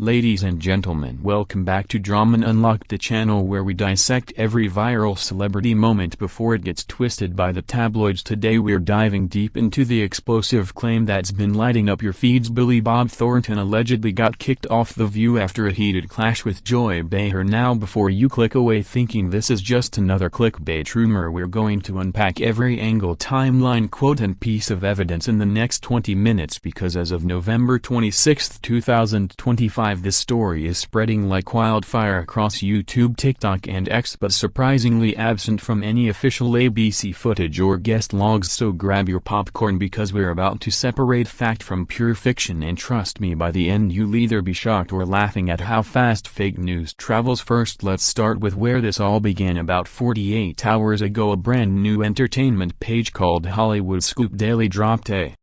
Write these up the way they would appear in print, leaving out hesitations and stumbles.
Ladies and gentlemen, welcome back to Drama Unlocked, the channel where we dissect every viral celebrity moment before it gets twisted by the tabloids. Today we're diving deep into the explosive claim that's been lighting up your feeds. Billy Bob Thornton allegedly got kicked off The View after a heated clash with Joy Behar. Now before you click away thinking this is just another clickbait rumor, we're going to unpack every angle, timeline, quote and piece of evidence in the next 20 minutes, because as of November 26, 2025, this story is spreading like wildfire across YouTube, TikTok and X, but surprisingly absent from any official ABC footage or guest logs. So grab your popcorn because we're about to separate fact from pure fiction, and trust me, by the end you'll either be shocked or laughing at how fast fake news travels. First, let's start with where this all began. About 48 hours ago, a brand new entertainment page called Hollywood Scoop Daily dropped a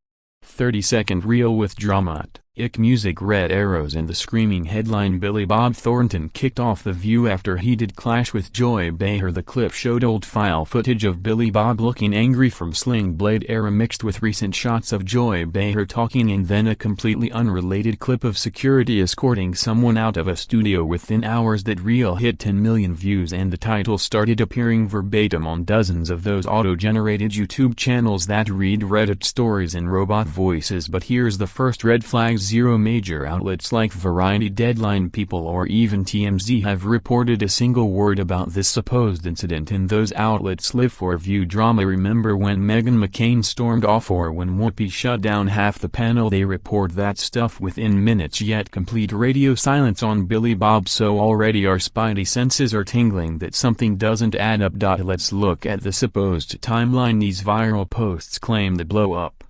30-second reel with drama, ick music, red arrows and the screaming headline, Billy Bob Thornton kicked off The View after heated clash with Joy Behar. The clip showed old file footage of Billy Bob looking angry from Sling Blade era mixed with recent shots of Joy Behar talking, and then a completely unrelated clip of security escorting someone out of a studio. Within hours that reel hit 10 million views and the title started appearing verbatim on dozens of those auto-generated YouTube channels that read Reddit stories in robot voices. But here's the first red flag. Zero major outlets like Variety, Deadline, People or even TMZ have reported a single word about this supposed incident, and those outlets live for View drama. Remember when Meghan McCain stormed off, or when Whoopi shut down half the panel? They report that stuff within minutes, yet complete radio silence on Billy Bob. So already our spidey senses are tingling that something doesn't add up. Let's look at the supposed timeline. These viral posts claim the blow-up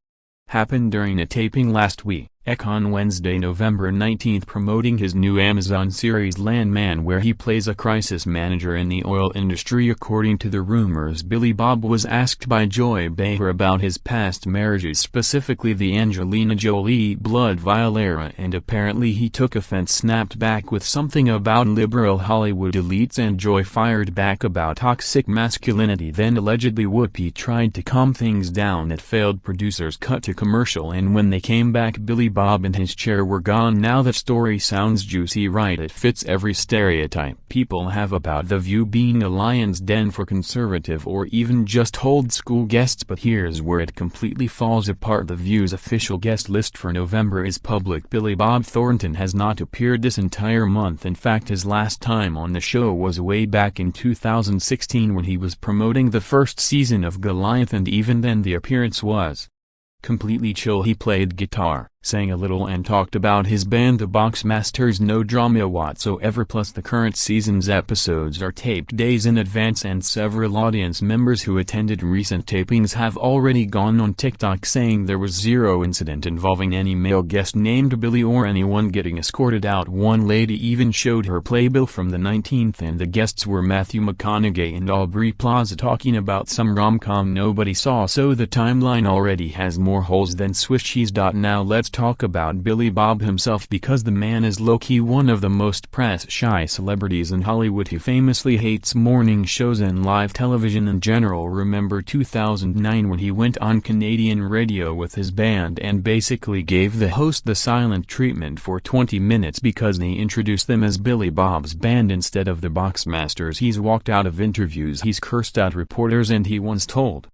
happened during a taping last week on Wednesday, November 19, promoting his new Amazon series Landman, where he plays a crisis manager in the oil industry. According to the rumors, Billy Bob was asked by Joy Behar about his past marriages, specifically the Angelina Jolie Blood Vial era, and apparently he took offense, snapped back with something about liberal Hollywood elites, and Joy fired back about toxic masculinity. Then allegedly Whoopi tried to calm things down. It failed. Producers cut to commercial, and when they came back, Billy Bob and his chair were gone. Now that story sounds juicy, right? It fits every stereotype people have about The View being a lion's den for conservative or even just old school guests. But here's where it completely falls apart. The View's official guest list for November is public. Billy Bob Thornton has not appeared this entire month. In fact, his last time on the show was way back in 2016 when he was promoting the first season of Goliath, and even then the appearance was completely chill. He played guitar, sang a little and talked about his band the Boxmasters. No drama whatsoever. Plus the current season's episodes are taped days in advance, and several audience members who attended recent tapings have already gone on TikTok saying there was zero incident involving any male guest named Billy or anyone getting escorted out. One lady even showed her playbill from the 19th, and the guests were Matthew McConaughey and Aubrey Plaza talking about some rom-com nobody saw. So the timeline already has more holes than Swiss cheese. Now let's talk about Billy Bob himself, because the man is low-key one of the most press-shy celebrities in Hollywood. He famously hates morning shows and live television in general. Remember 2009 when he went on Canadian radio with his band and basically gave the host the silent treatment for 20 minutes because they introduced them as Billy Bob's band instead of the Boxmasters. He's walked out of interviews, he's cursed out reporters, and he once told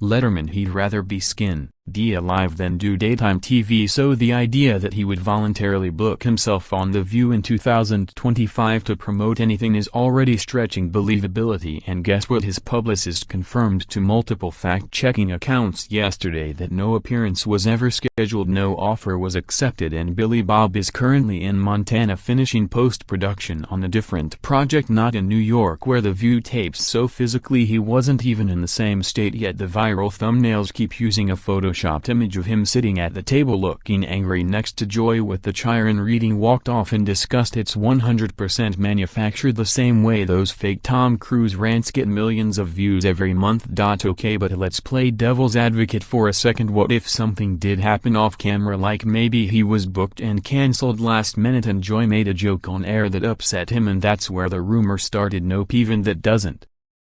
Letterman he'd rather be Skin D alive than do daytime TV. So the idea that he would voluntarily book himself on The View in 2025 to promote anything is already stretching believability. And guess what? His publicist confirmed to multiple fact-checking accounts yesterday that no appearance was ever scheduled, no offer was accepted, and Billy Bob is currently in Montana finishing post-production on a different project, not in New York where The View tapes. So physically he wasn't even in the same state yet. The viral thumbnails keep using a photoshopped image of him sitting at the table looking angry next to Joy with the chair and reading walked off in disgust. It's 100% manufactured, the same way those fake Tom Cruise rants get millions of views every month. Okay, but let's play devil's advocate for a second. What if something did happen off camera, like maybe he was booked and cancelled last minute and Joy made a joke on air that upset him, and that's where the rumor started? Nope, even that doesn't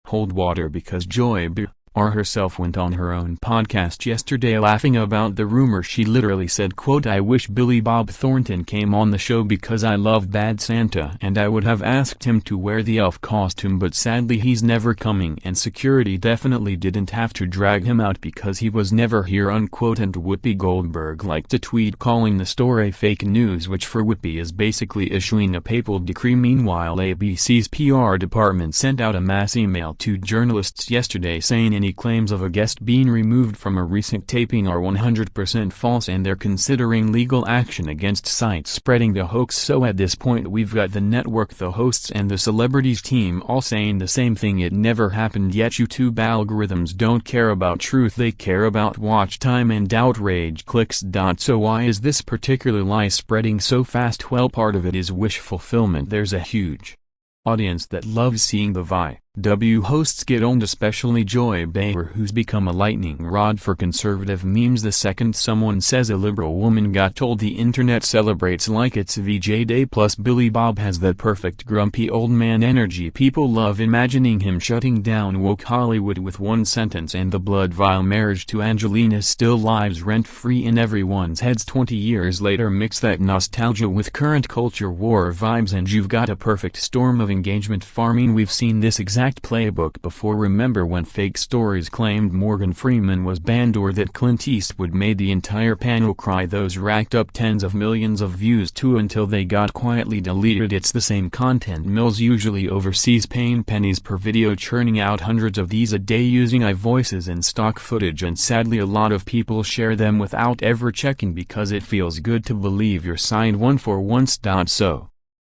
hold water, because Joy Behar herself went on her own podcast yesterday laughing about the rumor. She literally said, quote, "I wish Billy Bob Thornton came on the show because I love Bad Santa and I would have asked him to wear the elf costume, but sadly he's never coming and security definitely didn't have to drag him out because he was never here," unquote. And Whoopi Goldberg liked to tweet calling the story fake news, which for Whoopi is basically issuing a papal decree. Meanwhile, ABC's PR department sent out a mass email to journalists yesterday saying any claims of a guest being removed from a recent taping are 100% false and they're considering legal action against sites spreading the hoax. So at this point we've got the network, the hosts and the celebrities team all saying the same thing: it never happened. Yet YouTube algorithms don't care about truth, they care about watch time and outrage clicks. So why is this particular lie spreading so fast? Well, part of it is wish fulfillment. There's a huge audience that loves seeing the VW hosts get owned, especially Joy Behar, who's become a lightning rod for conservative memes. The second someone says a liberal woman got told, the internet celebrates like it's VJ Day. Plus Billy Bob has that perfect grumpy old man energy. People love imagining him shutting down woke Hollywood with one sentence, and the blood-vile marriage to Angelina still lives rent-free in everyone's heads 20 years later. Mix that nostalgia with current culture war vibes and you've got a perfect storm of engagement farming. We've seen this exact playbook before. Remember when fake stories claimed Morgan Freeman was banned or that Clint Eastwood made the entire panel cry? Those racked up tens of millions of views too until they got quietly deleted. It's the same content Mills usually oversees, paying pennies per video, churning out hundreds of these a day using iVoices and stock footage, and sadly a lot of people share them without ever checking because it feels good to believe you're signed one for once. So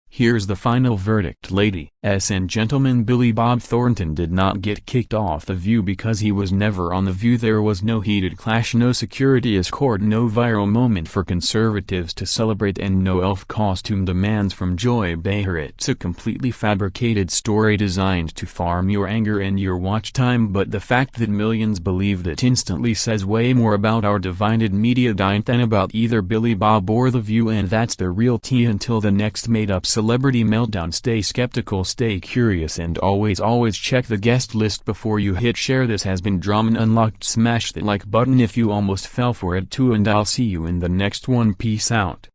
here's the final verdict, ladies and gentlemen. Billy Bob Thornton did not get kicked off The View because he was never on The View. There was no heated clash, no security escort, no viral moment for conservatives to celebrate, and no elf costume demands from Joy Behar. It's a completely fabricated story designed to farm your anger and your watch time, but the fact that millions believed it instantly says way more about our divided media diet than about either Billy Bob or The View, and that's the real tea. Until the next made-up celebrity meltdown, stay skeptical, stay curious, and always check the guest list before you hit share. This has been Drama Unlocked. Smash that like button if you almost fell for it too, and I'll see you in the next one. Peace out.